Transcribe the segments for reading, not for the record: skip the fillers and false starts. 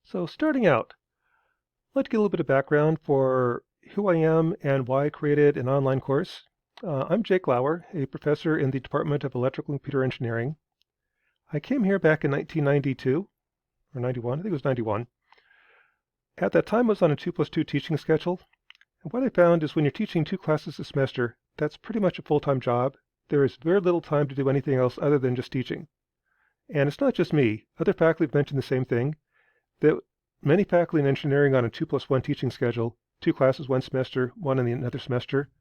So starting out, I'd like to get a little bit of background for who I am and why I created an online course. I'm Jake Lauer, a professor in the Department of Electrical and Computer Engineering. I came here back in 1992, or 91, I think it was 91. At that time, I was on a 2+2 teaching schedule. And what I found is when you're teaching 2 classes a semester, that's pretty much a full-time job. There is very little time to do anything else other than just teaching. And it's not just me. Other faculty have mentioned the same thing, that many faculty in engineering on a 2+1 teaching schedule, 2 classes one semester, one in another semester.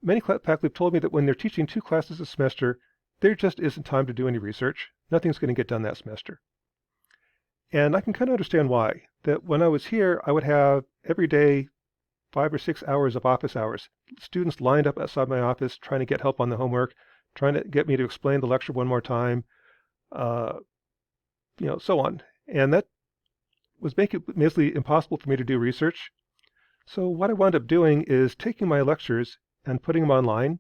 Many faculty have told me that when they're teaching 2 classes a semester, there just isn't time to do any research. Nothing's going to get done that semester. And I can kind of understand why. That when I was here, I would have every day 5 or 6 hours of office hours. Students lined up outside my office trying to get help on the homework, trying to get me to explain the lecture one more time, so on. And that was making it basically impossible for me to do research. So what I wound up doing is taking my lectures and putting them online.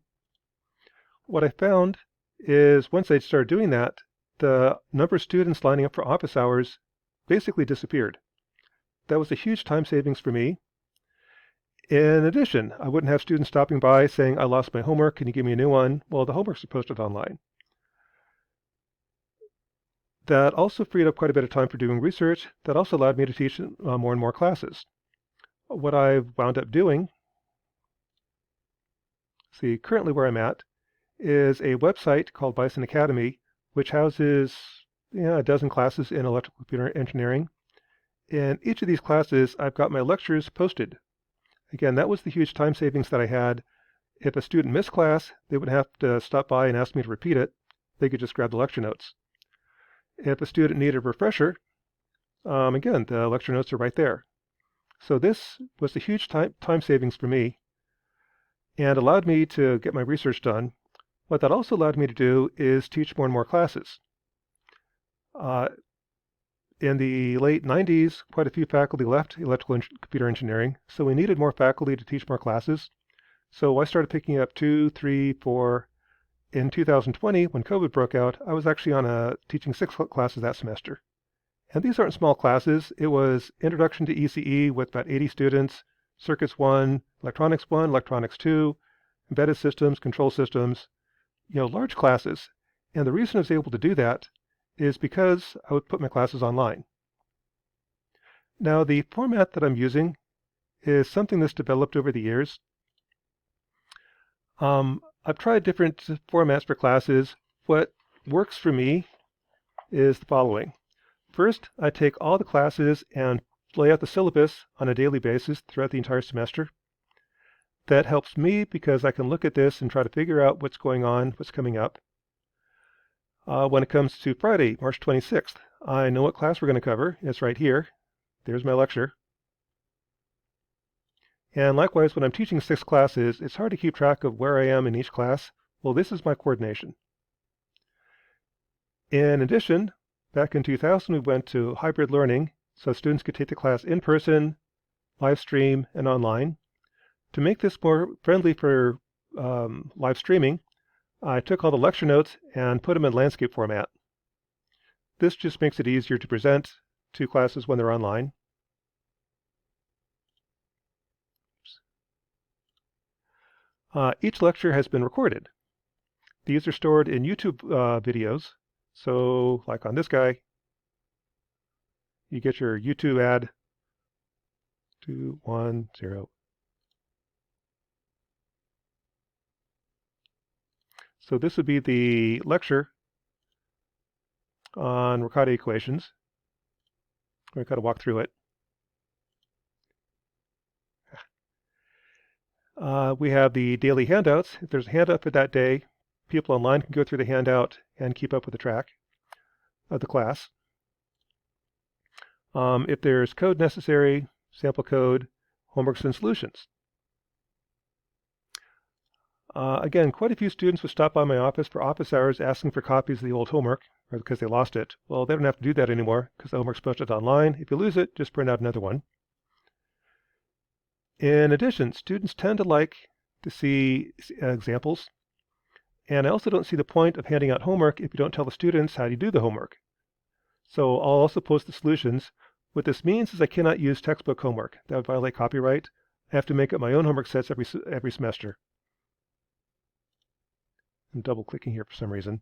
What I found is once I started doing that, the number of students lining up for office hours basically disappeared. That was a huge time savings for me. In addition, I wouldn't have students stopping by saying, I lost my homework, can you give me a new one? Well, the homeworks are posted online. That also freed up quite a bit of time for doing research. That also allowed me to teach more and more classes. What I've wound up doing, currently where I'm at, is a website called Bison Academy, which houses a dozen classes in electrical computer engineering. In each of these classes, I've got my lectures posted. Again, that was the huge time savings that I had. If a student missed class, they would have to stop by and ask me to repeat it. They could just grab the lecture notes. If a student needed a refresher, again, the lecture notes are right there. So this was a huge time savings for me and allowed me to get my research done. What that also allowed me to do is teach more and more classes. In the late 90s, quite a few faculty left electrical and computer engineering, so we needed more faculty to teach more classes. So I started picking up 2, 3, 4. In 2020, when COVID broke out, I was actually teaching 6 classes that semester. And these aren't small classes. It was Introduction to ECE with about 80 students, Circuits 1, Electronics 2, Embedded Systems, Control Systems, large classes. And the reason I was able to do that is because I would put my classes online. Now, the format that I'm using is something that's developed over the years. I've tried different formats for classes. What works for me is the following. First, I take all the classes and lay out the syllabus on a daily basis throughout the entire semester. That helps me because I can look at this and try to figure out what's going on, what's coming up. When it comes to Friday, March 26th, I know what class we're going to cover. It's right here. There's my lecture. And likewise, when I'm teaching 6 classes, it's hard to keep track of where I am in each class. Well, this is my coordination. In addition, back in 2000, we went to hybrid learning, so students could take the class in person, live stream, and online. To make this more friendly for live streaming, I took all the lecture notes and put them in landscape format. This just makes it easier to present to classes when they're online. Each lecture has been recorded. These are stored in YouTube videos. So like on this guy, you get your YouTube ad, 210. So this would be the lecture on Riccati equations. I'm going to kind of walk through it. We have the daily handouts. If there's a handout for that day, people online can go through the handout and keep up with the track of the class. If there's code necessary, sample code, homeworks and solutions. Again, quite a few students would stop by my office for office hours asking for copies of the old homework, or because they lost it. Well, they don't have to do that anymore because the homework's posted online. If you lose it, just print out another one. In addition, students tend to like to see examples. And I also don't see the point of handing out homework if you don't tell the students how you do the homework. So I'll also post the solutions. What this means is I cannot use textbook homework. That would violate copyright. I have to make up my own homework sets every semester. I'm double clicking here for some reason.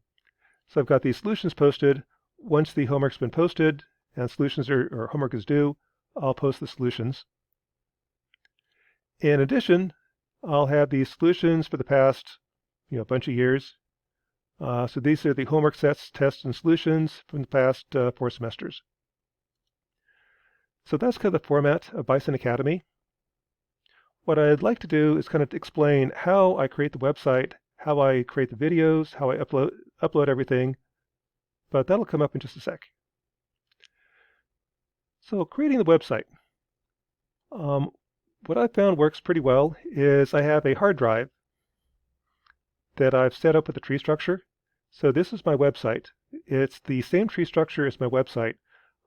So I've got these solutions posted. Once the homework's been posted and solutions or homework is due, I'll post the solutions. In addition, I'll have these solutions for the past, bunch of years. So these are the homework sets, tests, and solutions from the past 4 semesters. So that's kind of the format of Bison Academy. What I'd like to do is kind of explain how I create the website, how I create the videos, how I upload everything, but that'll come up in just a sec. So creating the website. What I found works pretty well is I have a hard drive that I've set up with a tree structure. So this is my website. It's the same tree structure as my website.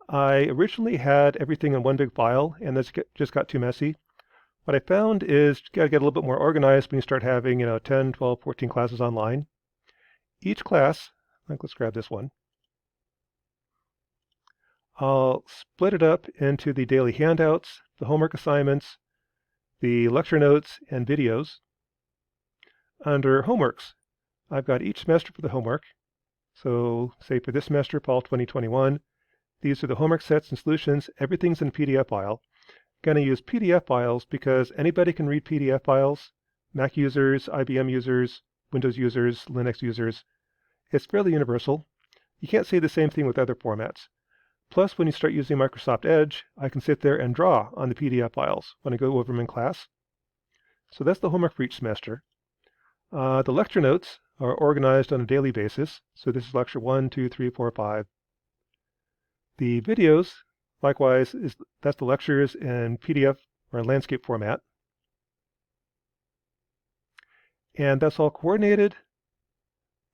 I originally had everything in one big file, and this just got too messy. What I found is you got to get a little bit more organized when you start having 10, 12, 14 classes online. Each class, let's grab this one. I'll split it up into the daily handouts, the homework assignments, the lecture notes, and videos. Under homeworks, I've got each semester for the homework. So say for this semester, fall 2021, these are the homework sets and solutions. Everything's in a PDF file. I'm going to use PDF files because anybody can read PDF files. Mac users, IBM users, Windows users, Linux users. It's fairly universal. You can't say the same thing with other formats. Plus, when you start using Microsoft Edge, I can sit there and draw on the PDF files when I go over them in class. So that's the homework for each semester. The lecture notes are organized on a daily basis. So this is lecture 1, 2, 3, 4, 5. The videos, likewise, that's the lectures in PDF or landscape format. And that's all coordinated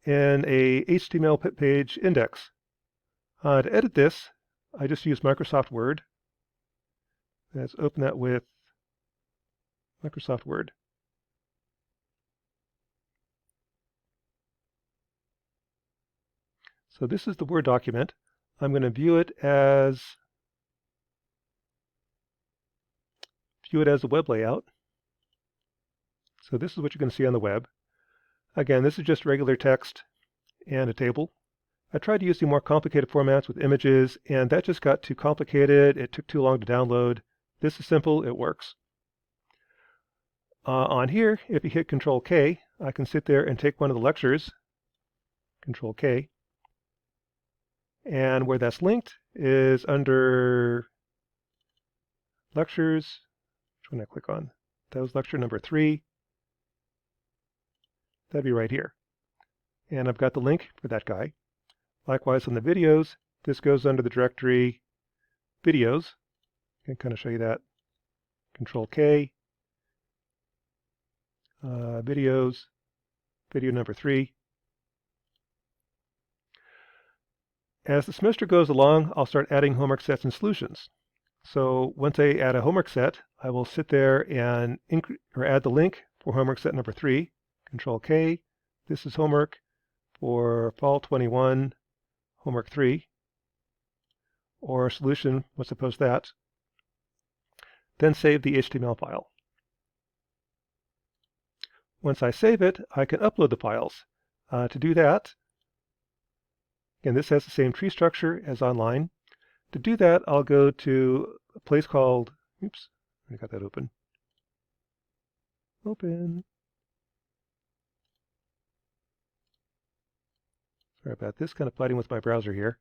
in a HTML page index. To edit this, I just use Microsoft Word. Let's open that with Microsoft Word. So this is the Word document. I'm going to view it as a web layout. So this is what you're going to see on the web. Again, this is just regular text and a table. I tried to use the more complicated formats with images, and that just got too complicated. It took too long to download. This is simple. It works. On here, if you hit Control K, I can sit there and take one of the lectures, Control K, and where that's linked is under Lectures. Which one I click on? That was lecture number 3. That'd be right here. And I've got the link for that guy. Likewise on the videos, this goes under the directory videos. I can kind of show you that. Control K, videos, video number 3. As the semester goes along, I'll start adding homework sets and solutions. So once I add a homework set, I will sit there and add the link for homework set number 3. Control K. This is homework for fall 21, homework 3. Or solution, let's suppose that. Then save the HTML file. Once I save it, I can upload the files. To do that, again, this has the same tree structure as online. To do that, I'll go to a place called, oops, I got that open. Open. Sorry about this, kind of fighting with my browser here.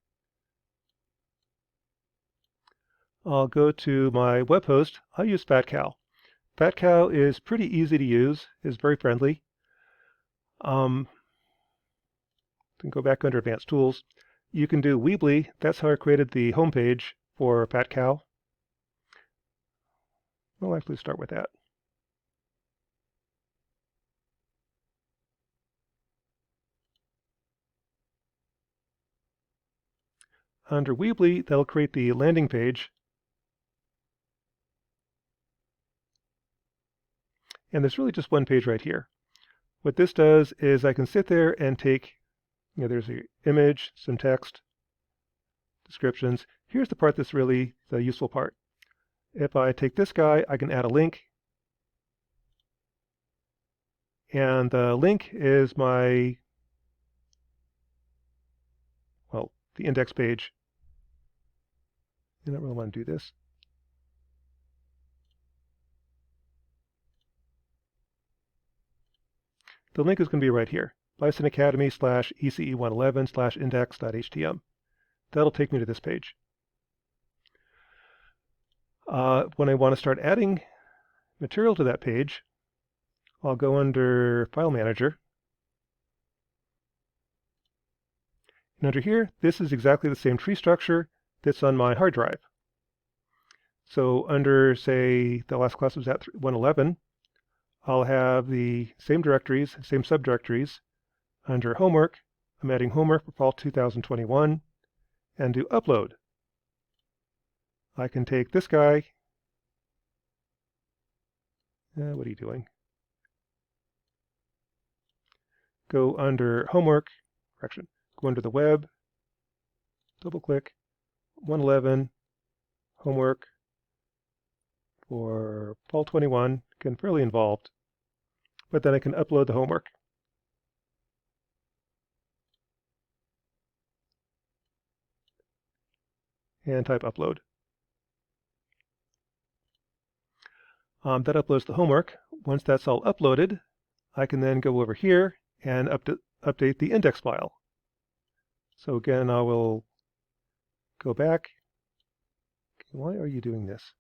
I'll go to my web host. I'll use FatCow. FatCow is pretty easy to use, is very friendly. Then go back under Advanced Tools. You can do Weebly. That's how I created the homepage for FatCow. We'll actually start with that. Under Weebly, that'll create the landing page. And there's really just one page right here. What this does is I can sit there and take, there's an image, some text, descriptions. here's the part that's really the useful part. If I take this guy, I can add a link. And the link is my, well, the index page. I don't really want to do this. The link is going to be right here, Bison Academy /ECE 111 /index.htm. That'll take me to this page. When I want to start adding material to that page, I'll go under File Manager. And under here, this is exactly the same tree structure that's on my hard drive. So under, say, the last class was at 111, I'll have the same directories, same subdirectories. Under Homework, I'm adding homework for fall 2021, and do Upload. I can take this guy. What are you doing? Go under Homework, correction, go under the Web, double-click, 111, Homework for fall 21, again, fairly involved, but then I can upload the homework. And type upload. That uploads the homework. Once that's all uploaded, I can then go over here and update the index file. So again, I will go back. Why are you doing this?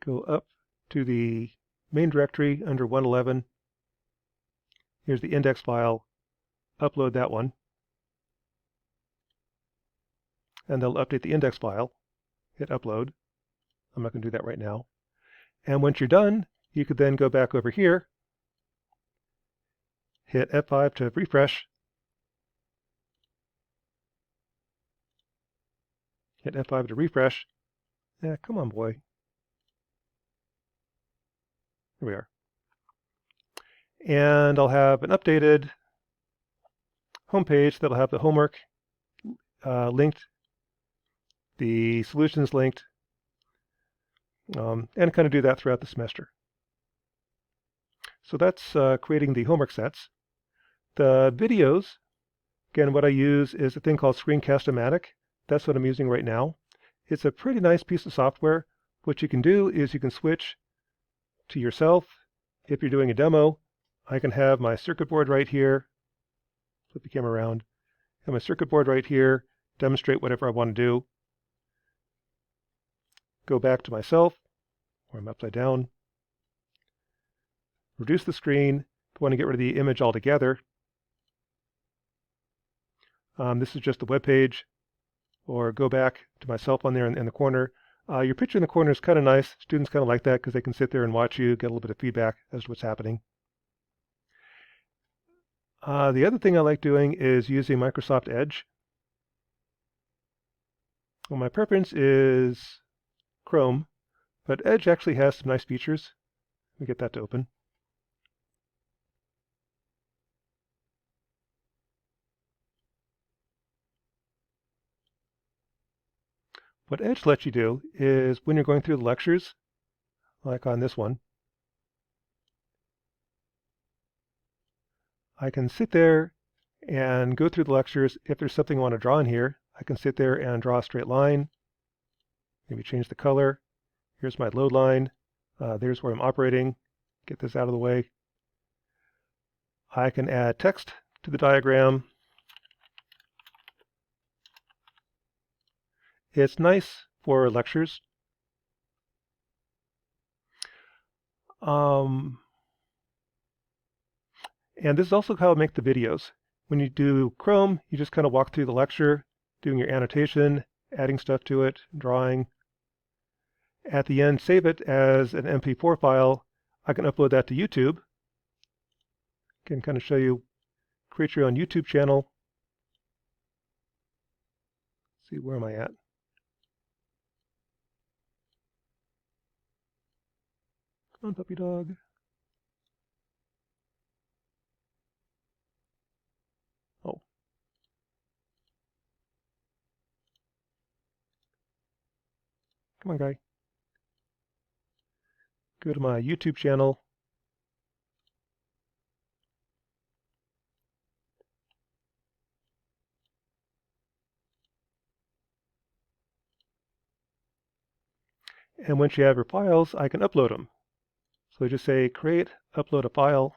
Go up to the main directory under 111. Here's the index file. Upload that one. And they'll update the index file. Hit upload. I'm not going to do that right now. And once you're done, you could then go back over here, hit F5 to refresh, hit F5 to refresh. Come on, boy. Here we are. And I'll have an updated homepage that'll have the homework linked, the solutions linked, and kind of do that throughout the semester. So that's creating the homework sets. The videos, again, what I use is a thing called Screencast-O-Matic. That's what I'm using right now. It's a pretty nice piece of software. What you can do is you can switch to yourself. If you're doing a demo, I can have my circuit board right here. Flip the camera around. Have my circuit board right here. Demonstrate whatever I want to do. Go back to myself, or I'm upside down. Reduce the screen. If I want to get rid of the image altogether, this is just the web page. Or go back to myself on there in the corner. Your picture in the corner is kind of nice. Students kind of like that because they can sit there and watch you, get a little bit of feedback as to what's happening. The other thing I like doing is using Microsoft Edge. Well, my preference is Chrome, but Edge actually has some nice features. Let me get that to open. What Edge lets you do is when you're going through the lectures, like on this one, I can sit there and go through the lectures. If there's something I want to draw in here, I can sit there and draw a straight line, maybe change the color. Here's my load line. There's where I'm operating. Get this out of the way. I can add text to the diagram. It's nice for lectures. And this is also how I make the videos. When you do Chrome, you just kind of walk through the lecture, doing your annotation, adding stuff to it, drawing. At the end, save it as an MP4 file. I can upload that to YouTube. Can kind of show you, create your own YouTube channel. Let's see, where am I at? Come on, puppy dog. Oh. Come on, guy. Go to my YouTube channel. And once you have your files, I can upload them. So just say create, upload a file.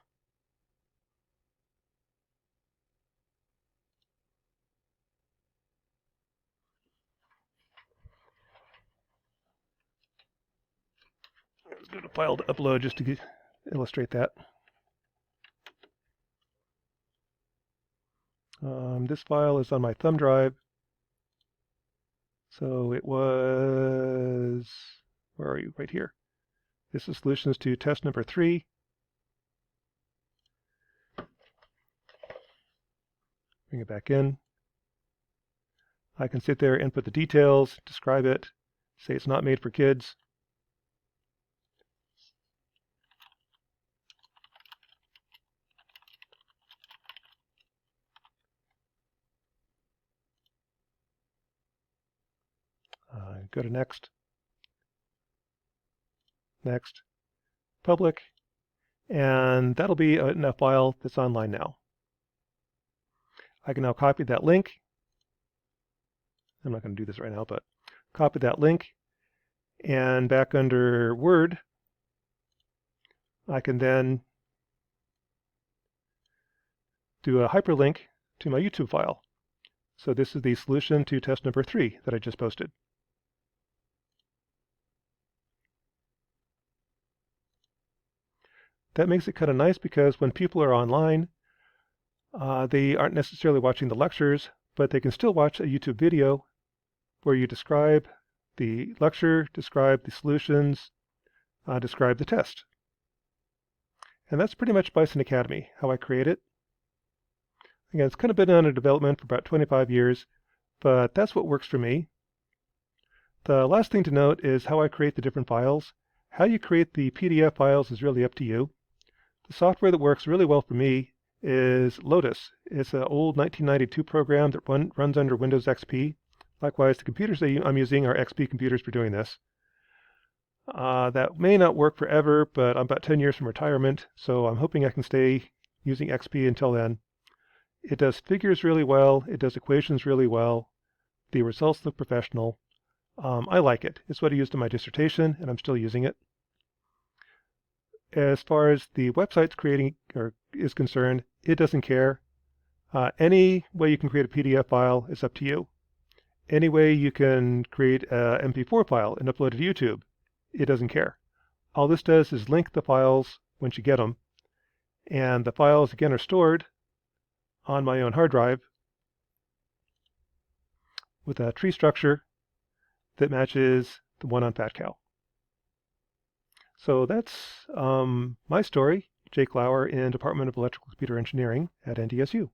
Let's go to file to upload just to illustrate that. This file is on my thumb drive. So it was, where are you? Right here. This is solutions to test number 3. Bring it back in. I can sit there, input the details, describe it, say it's not made for kids. Go to next, next, public, and that'll be a file that's online now. I can now copy that link. I'm not going to do this right now, but copy that link, and back under Word, I can then do a hyperlink to my YouTube file. So this is the solution to test number 3 that I just posted. That makes it kind of nice because when people are online, they aren't necessarily watching the lectures, but they can still watch a YouTube video where you describe the lecture, describe the solutions, describe the test. And that's pretty much Bison Academy, how I create it. Again, it's kind of been under development for about 25 years, but that's what works for me. The last thing to note is how I create the different files. How you create the PDF files is really up to you. The software that works really well for me is Lotus. It's an old 1992 program that runs under Windows XP. Likewise, the computers that I'm using are XP computers for doing this. That may not work forever, but I'm about 10 years from retirement, so I'm hoping I can stay using XP until then. It does figures really well. It does equations really well. The results look professional. I like it. It's what I used in my dissertation, and I'm still using it. As far as the website's creating is concerned, it doesn't care. Any way you can create a PDF file is up to you. Any way you can create an MP4 file and upload it to YouTube, it doesn't care. All this does is link the files once you get them, and the files again are stored on my own hard drive with a tree structure that matches the one on Fat Cow. So that's my story, Jake Lauer in Department of Electrical Computer Engineering at NDSU.